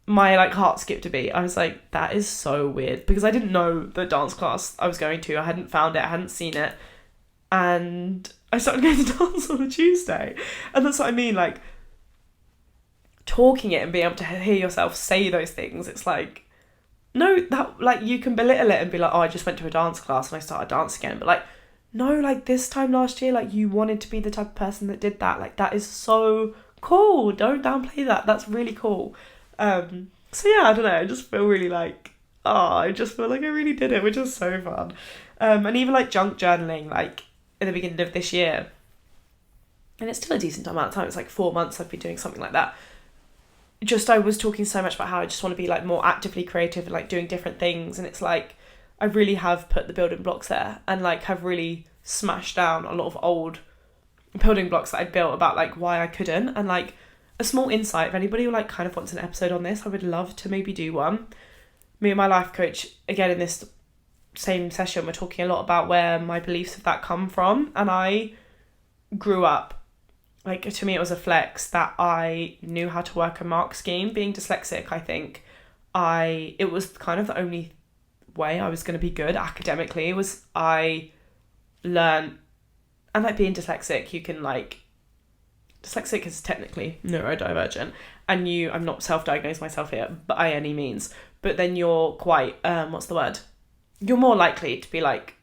Speaker 1: my like heart skipped a beat. I was like, that is so weird, because I didn't know the dance class I was going to. I hadn't found it, I hadn't seen it. And I started going to dance on a Tuesday. And that's what I mean, like, talking it and being able to hear yourself say those things, it's like, no, that like you can belittle it and be like, oh, I just went to a dance class and I started dancing again. But like, no, like this time last year, like you wanted to be the type of person that did that. Like that is so cool. Don't downplay that. That's really cool. So yeah, I don't know. I just feel really like, I just feel like I really did it, which is so fun. And even like junk journaling, like in the beginning of this year, and it's still a decent amount of time. It's like 4 months I've been doing something like that. Just I was talking so much about how I just want to be like more actively creative and like doing different things, and it's like I really have put the building blocks there, and like have really smashed down a lot of old building blocks that I'd built about like why I couldn't. And like a small insight, if anybody like kind of wants an episode on this, I would love to maybe do one. Me and my life coach, again in this same session, we're talking a lot about where my beliefs of that come from. And I grew up, like, to me it was a flex that I knew how to work a mark scheme. Being dyslexic, I think it was kind of the only way I was going to be good academically, was I learned. And like being dyslexic, you can like, dyslexic is technically neurodivergent, and I'm not self-diagnosing myself here by any means, but then you're quite, you're more likely to be like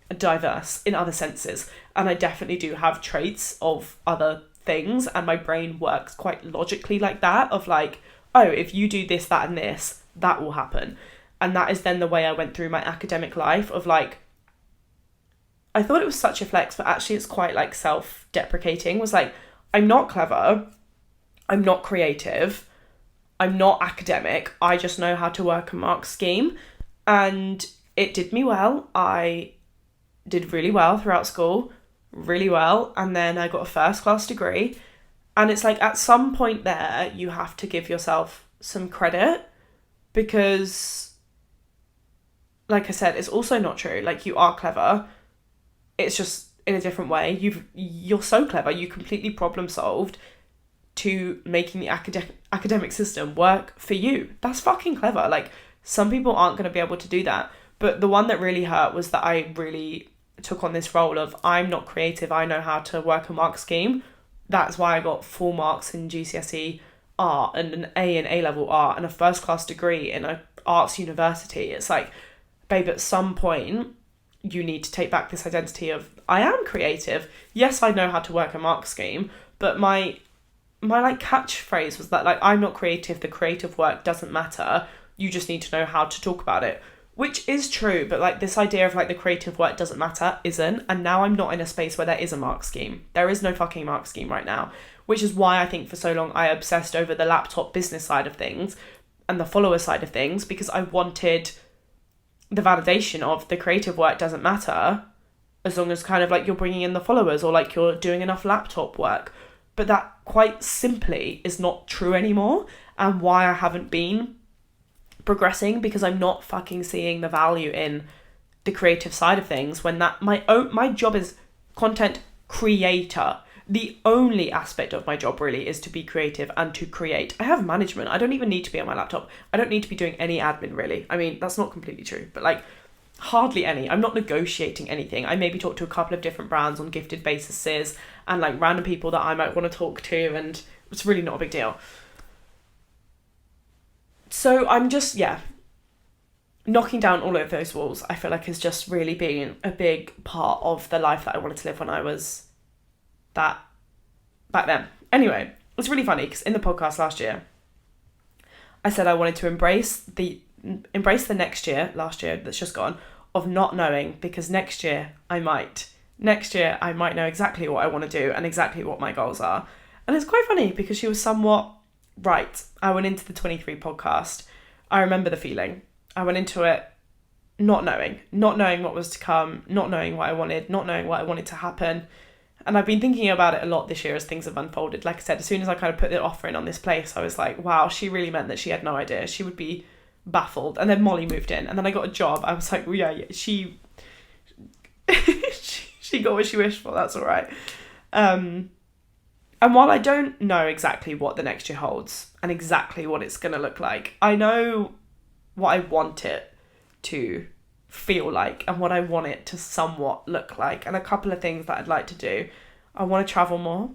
Speaker 1: diverse in other senses, and I definitely do have traits of other things, and my brain works quite logically like that, of like, oh, if you do this, that and this, that will happen. And that is then the way I went through my academic life, of like, I thought it was such a flex, but actually it's quite like self-deprecating, was like, I'm not clever, I'm not creative, I'm not academic, I just know how to work a mark scheme. And it did me well. I did really well throughout school, really well. And then I got a first class degree. And it's like, at some point there, you have to give yourself some credit, because, like I said, it's also not true. Like, you are clever. It's just in a different way. You're so clever. You completely problem solved to making the academic system work for you. That's fucking clever. Like, some people aren't going to be able to do that. But the one that really hurt was that I really took on this role of, I'm not creative, I know how to work a mark scheme. That's why I got full marks in GCSE art and an A in A-level art and a first class degree in an arts university. It's like, babe, at some point you need to take back this identity of, I am creative. Yes, I know how to work a mark scheme, but my like catchphrase was that, like, I'm not creative, the creative work doesn't matter, you just need to know how to talk about it. Which is true, but like, this idea of like the creative work doesn't matter isn't. And now I'm not in a space where there is a mark scheme. There is no fucking mark scheme right now, which is why I think for so long I obsessed over the laptop business side of things and the follower side of things, because I wanted the validation of the creative work doesn't matter as long as kind of like you're bringing in the followers or like you're doing enough laptop work. But that quite simply is not true anymore, and why I haven't been progressing, because I'm not fucking seeing the value in the creative side of things, when that my job is content creator. The only aspect of my job really is to be creative and to create. I have management. I don't even need to be on my laptop. I don't need to be doing any admin really. I mean, that's not completely true, but like hardly any. I'm not negotiating anything. I maybe talk to a couple of different brands on gifted bases and like random people that I might want to talk to, and it's really not a big deal. So I'm just, knocking down all of those walls, I feel like has just really been a big part of the life that I wanted to live when I was that back then. Anyway, it's really funny because in the podcast last year, I said I wanted to embrace the next year, last year that's just gone, of not knowing, because next year I might know exactly what I want to do and exactly what my goals are. And it's quite funny because she was somewhat right. I went into the 23 podcast. I remember the feeling. I went into it not knowing what was to come, not knowing what I wanted, not knowing what I wanted to happen. And I've been thinking about it a lot this year as things have unfolded. Like I said, as soon as I kind of put the offer in on this place, I was like, wow, she really meant that she had no idea. She would be baffled. And then Molly moved in, and then I got a job. I was like, well, yeah, she she got what she wished for. That's all right. And while I don't know exactly what the next year holds and exactly what it's going to look like, I know what I want it to feel like and what I want it to somewhat look like. And a couple of things that I'd like to do. I want to travel more.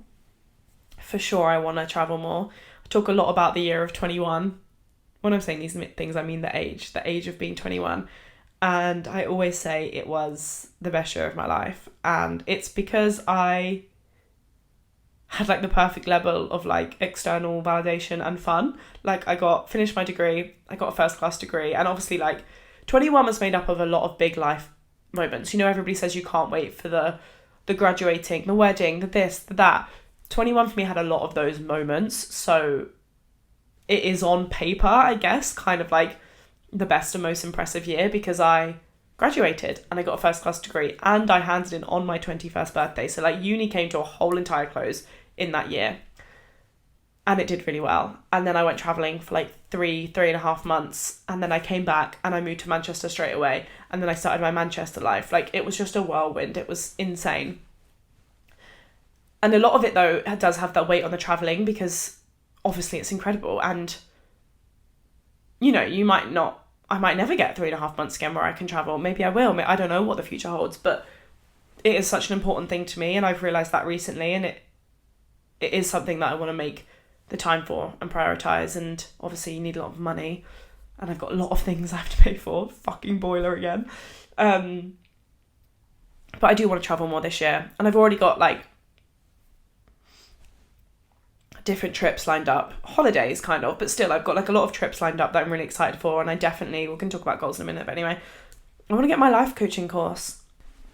Speaker 1: For sure, I want to travel more. I talk a lot about the year of 21. When I'm saying these things, I mean the age of being 21. And I always say it was the best year of my life. And it's because I had like the perfect level of like external validation and fun. Like finished my degree, I got a first class degree, and obviously like 21 was made up of a lot of big life moments. You know, everybody says you can't wait for the graduating, the wedding, the this, the that. 21 for me had a lot of those moments. So it is on paper, I guess, kind of like the best and most impressive year, because I graduated and I got a first class degree and I handed in on my 21st birthday. So like uni came to a whole entire close in that year, and it did really well. And then I went traveling for like three and a half months, and then I came back and I moved to Manchester straight away, and then I started my Manchester life. Like, it was just a whirlwind. It was insane. And a lot of it though does have that weight on the traveling, because obviously it's incredible, and you know, I might never get 3.5 months again where I can travel. Maybe I will. I don't know what the future holds, but it is such an important thing to me, and I've realised that recently, and it is something that I want to make the time for and prioritise. And obviously you need a lot of money, and I've got a lot of things I have to pay for. Fucking boiler again. But I do want to travel more this year. And I've already got like different trips lined up, holidays kind of, but still I've got like a lot of trips lined up that I'm really excited for. And I definitely, we can talk about goals in a minute, but anyway, I want to get my life coaching course.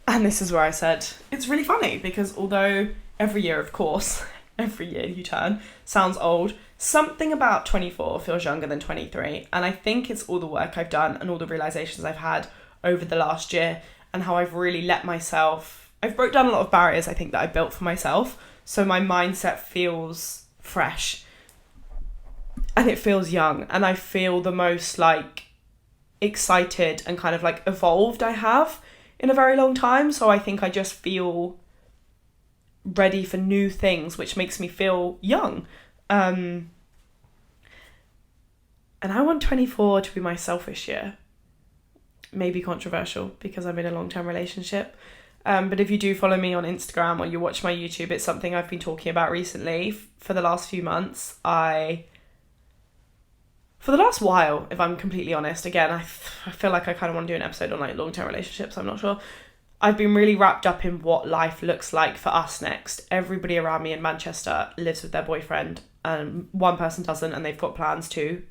Speaker 1: And this is where I said, it's really funny because although every year, of course, every year you turn, sounds old, something about 24 feels younger than 23. And I think it's all the work I've done and all the realizations I've had over the last year and how I've really let myself, I've broke down a lot of barriers I think that I built for myself. So my mindset feels fresh and it feels young, and I feel the most like excited and kind of like evolved I have in a very long time. So I think I just feel ready for new things, which makes me feel young. And I want 24 to be my selfish year. Maybe controversial because I'm in a long-term relationship. But if you do follow me on Instagram or you watch my YouTube, it's something I've been talking about recently for the last few months. For the last while, if I'm completely honest, again, I feel like I kind of want to do an episode on like long-term relationships, I'm not sure. I've been really wrapped up in what life looks like for us next. Everybody around me in Manchester lives with their boyfriend and one person doesn't, and they've got plans to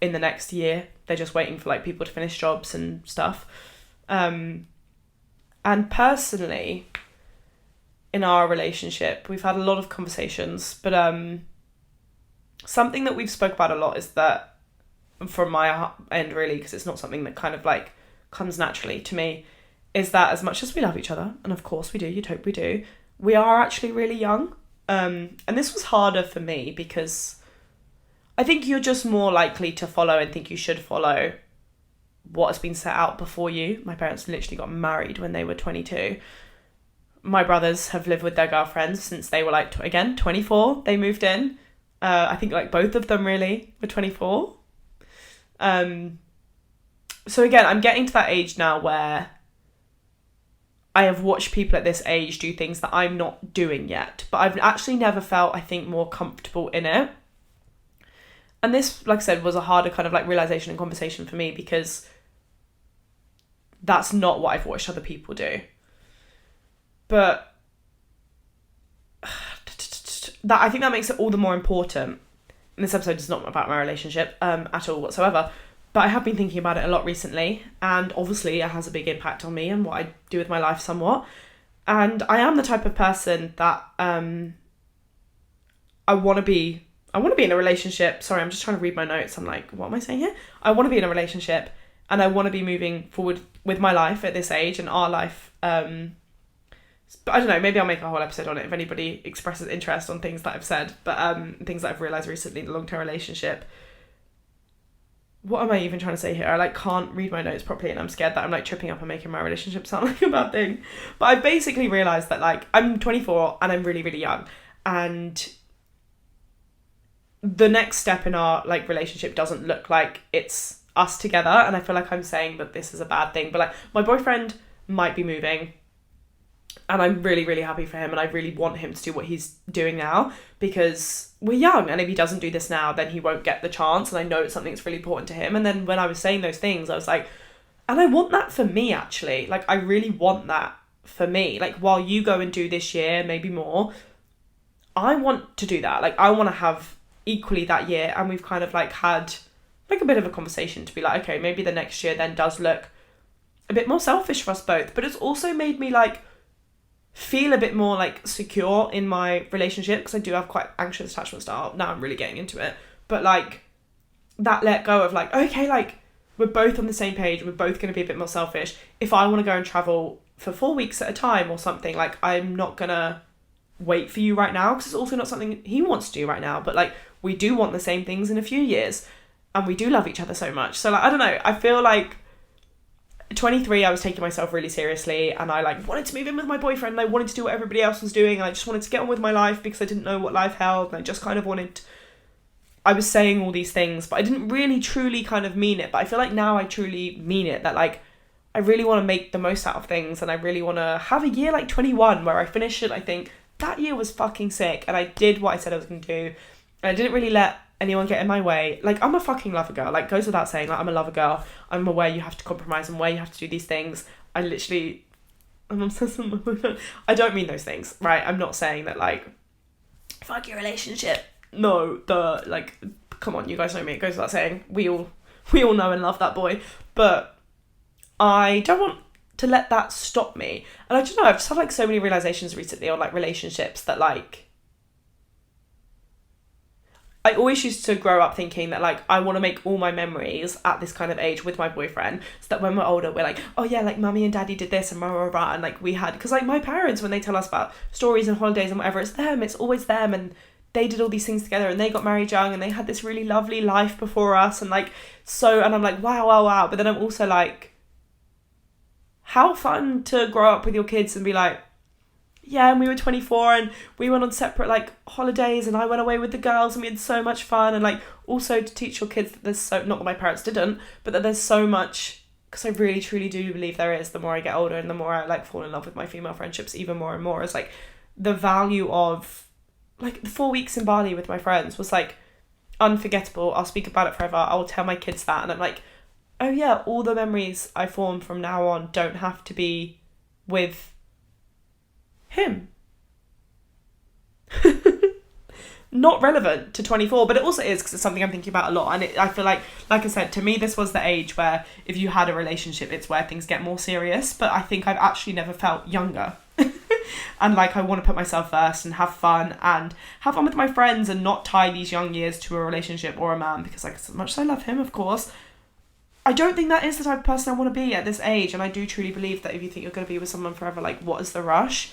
Speaker 1: in the next year. They're just waiting for like people to finish jobs and stuff. And personally, in our relationship, we've had a lot of conversations, but something that we've spoke about a lot is that, from my end really, because it's not something that kind of like comes naturally to me, is that as much as we love each other, and of course we do, you'd hope we do, we are actually really young. And this was harder for me because I think you're just more likely to follow and think you should follow what has been set out before you. My parents literally got married when they were 22. My brothers have lived with their girlfriends since they were like, 24, they moved in. I think like both of them really were 24. So again, I'm getting to that age now where I have watched people at this age do things that I'm not doing yet, but I've actually never felt, I think, more comfortable in it. And this, like I said, was a harder kind of like realization and conversation for me because that's not what I've watched other people do. But that, I think that makes it all the more important. And this episode is not about my relationship at all whatsoever. But I have been thinking about it a lot recently, and obviously it has a big impact on me and what I do with my life somewhat. And I am the type of person that I want to be in a relationship. Sorry, I'm just trying to read my notes. I'm like, what am I saying here? I want to be in a relationship and I want to be moving forward with my life at this age and our life. But I don't know, maybe I'll make a whole episode on it if anybody expresses interest on things that I've said, but things that I've realised recently in a long-term relationship. What am I even trying to say here? I like can't read my notes properly and I'm scared that I'm like tripping up and making my relationship sound like a bad thing. But I basically realised that like I'm 24 and I'm really, really young, and the next step in our like relationship doesn't look like it's us together. And I feel like I'm saying that this is a bad thing, but like my boyfriend might be moving and I'm really, really happy for him and I really want him to do what he's doing now because we're young, and if he doesn't do this now then he won't get the chance, and I know it's something that's really important to him. And then when I was saying those things I was like, and I want that for me actually, like I really want that for me, like while you go and do this year maybe more, I want to do that. Like I want to have equally that year. And we've kind of like had like a bit of a conversation to be like, okay, maybe the next year then does look a bit more selfish for us both, but it's also made me like feel a bit more like secure in my relationship because I do have quite anxious attachment style. Now I'm really getting into it, but like that let go of like, okay, like we're both on the same page, we're both going to be a bit more selfish. If I want to go and travel for 4 weeks at a time or something, like I'm not gonna wait for you right now because it's also not something he wants to do right now, but like we do want the same things in a few years and we do love each other so much. So like I don't know, I feel like 23 I was taking myself really seriously and I like wanted to move in with my boyfriend and I wanted to do what everybody else was doing and I just wanted to get on with my life because I didn't know what life held, and I just kind of wanted, I was saying all these things but I didn't really truly kind of mean it. But I feel like now I truly mean it, that like I really want to make the most out of things and I really want to have a year like 21 where I finish it. I think that year was fucking sick and I did what I said I was going to do and I didn't really let anyone get in my way. Like I'm a fucking lover girl, like goes without saying, like I'm a lover girl. I'm aware you have to compromise and where you have to do these things. I literally I'm obsessed with my boyfriend. I don't mean those things, right? I'm not saying that, like, fuck your relationship. No, come on, you guys know me. It goes without saying. We all know and love that boy. But I don't want to let that stop me. And I don't know, I've just had, like, so many realizations recently on, like, relationships that, like, I always used to grow up thinking that, like, I want to make all my memories at this kind of age with my boyfriend, so that when we're older, we're like, oh yeah, like, mummy and daddy did this and blah, blah, blah, and, like, we had, because, like, my parents, when they tell us about stories and holidays and whatever, it's always them, and they did all these things together, and they got married young, and they had this really lovely life before us, and, like, so, and I'm like, wow, but then I'm also like, how fun to grow up with your kids and be like, yeah, and we were 24 and we went on separate, like, holidays, and I went away with the girls and we had so much fun, and, like, also to teach your kids that there's so, not that my parents didn't, but that there's so much, because I really truly do believe there is, the more I get older and the more I, like, fall in love with my female friendships even more and more, is, like, the value of, like, the 4 weeks in Bali with my friends was, like, unforgettable. I'll speak about it forever. I'll tell my kids that, and I'm like, oh yeah, all the memories I form from now on don't have to be with him. Not relevant to 24, but it also is, because it's something I'm thinking about a lot, and I feel like I said, to me this was the age where if you had a relationship, it's where things get more serious, but I think I've actually never felt younger. And, like, I want to put myself first and have fun with my friends and not tie these young years to a relationship or a man, because, like, as much as I love him, of course, I don't think that is the type of person I want to be at this age, and I do truly believe that if you think you're going to be with someone forever, like, what is the rush?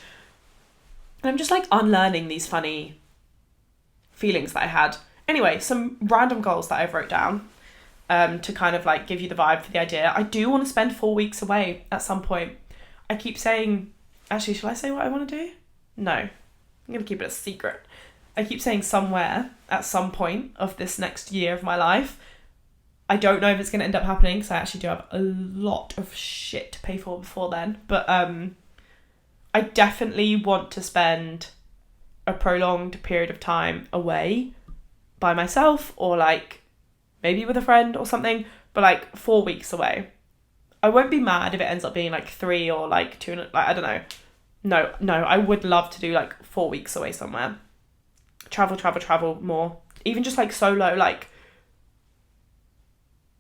Speaker 1: And I'm just, like, unlearning these funny feelings that I had. Anyway, some random goals that I've wrote down to kind of, like, give you the vibe for the idea. I do want to spend 4 weeks away at some point. I keep saying... Actually, shall I say what I want to do? No. I'm going to keep it a secret. I keep saying somewhere at some point of this next year of my life. I don't know if it's going to end up happening, because I actually do have a lot of shit to pay for before then. But I definitely want to spend a prolonged period of time away by myself, or, like, maybe with a friend or something, but, like, 4 weeks away. I won't be mad if it ends up being, like, 3 or, like, 2, like, I don't know. No, I would love to do, like, 4 weeks away somewhere. Travel more. Even just, like, solo, like,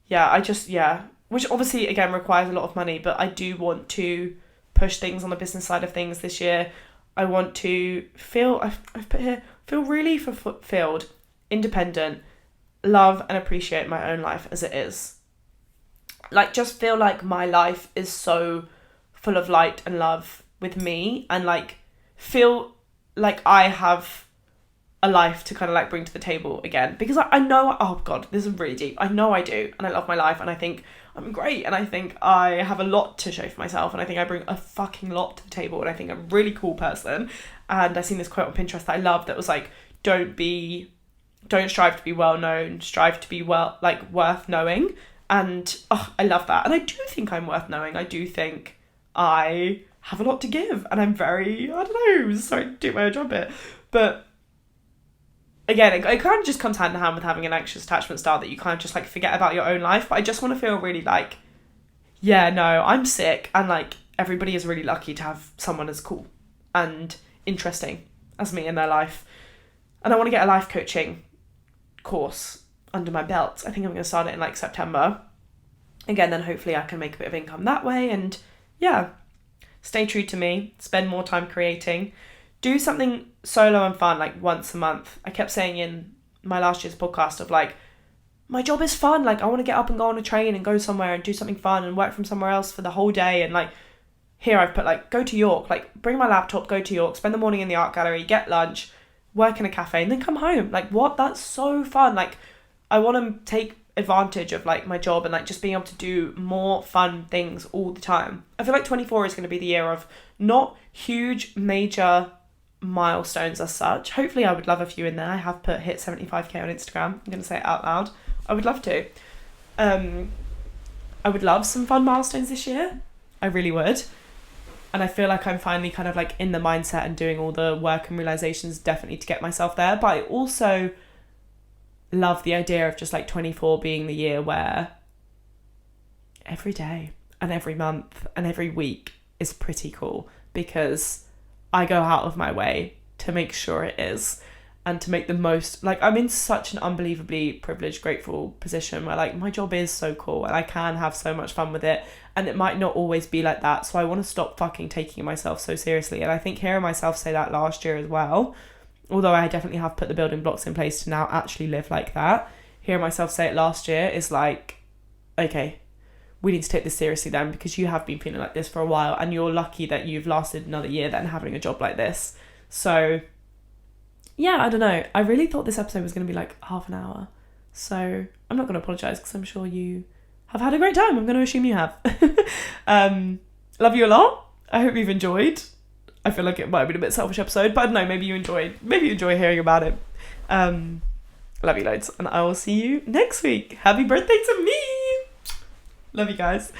Speaker 1: yeah. Which obviously, again, requires a lot of money, but I do want to push things on the business side of things this year. I want to feel, I've put here, feel really fulfilled, independent, love and appreciate my own life as it is. Like, just feel like my life is so full of light and love with me, and, like, feel like I have a life to kind of, like, bring to the table again, because I know, oh god, this is really deep, I know I do, and I love my life, and I think I'm great, and I think I have a lot to show for myself, and I think I bring a fucking lot to the table, and I think I'm a really cool person. And I seen this quote on Pinterest that I love that was like, don't strive to be well known, strive to be worth knowing. And I love that. And I do think I'm worth knowing. I do think I have a lot to give, and I'm very, I don't know, sorry to do my own job bit, but again, it kind of just comes hand in hand with having an anxious attachment style, that you kind of just, like, forget about your own life. But I just want to feel really like, yeah, no, I'm sick, and, like, everybody is really lucky to have someone as cool and interesting as me in their life. And I want to get a life coaching course under my belt. I think I'm going to start it in, like, September. Again, then hopefully I can make a bit of income that way, and yeah, stay true to me, spend more time creating, do something solo and fun, like, once a month. I kept saying in my last year's podcast of, like, my job is fun, like, I want to get up and go on a train and go somewhere and do something fun and work from somewhere else for the whole day. And, like, here I've put, like, go to York, like, bring my laptop, go to York, spend the morning in the art gallery, get lunch, work in a cafe, and then come home. Like, what? That's so fun. Like, I want to take advantage of, like, my job and, like, just being able to do more fun things all the time. I feel like 24 is going to be the year of not huge major milestones as such. Hopefully I would love a few in there. I have put hit 75k on Instagram. I'm going to say it out loud. I would love to. I would love some fun milestones this year. I really would. And I feel like I'm finally kind of, like, in the mindset and doing all the work and realizations definitely to get myself there. But I also love the idea of just, like, 24 being the year where every day and every month and every week is pretty cool, because I go out of my way to make sure it is, and to make the most. Like, I'm in such an unbelievably privileged, grateful position where, like, my job is so cool and I can have so much fun with it, and it might not always be like that. So I want to stop fucking taking myself so seriously. And I think hearing myself say that last year as well, although I definitely have put the building blocks in place to now actually live like that, hearing myself say it last year is like, okay, we need to take this seriously then, because you have been feeling like this for a while, and you're lucky that you've lasted another year then having a job like this. So yeah, I don't know. I really thought this episode was going to be like half an hour. So I'm not going to apologise, because I'm sure you have had a great time. I'm going to assume you have. Love you a lot. I hope you've enjoyed. I feel like it might have been a bit selfish episode, but I don't know, maybe you enjoy hearing about it. Love you loads, and I will see you next week. Happy birthday to me. Love you guys.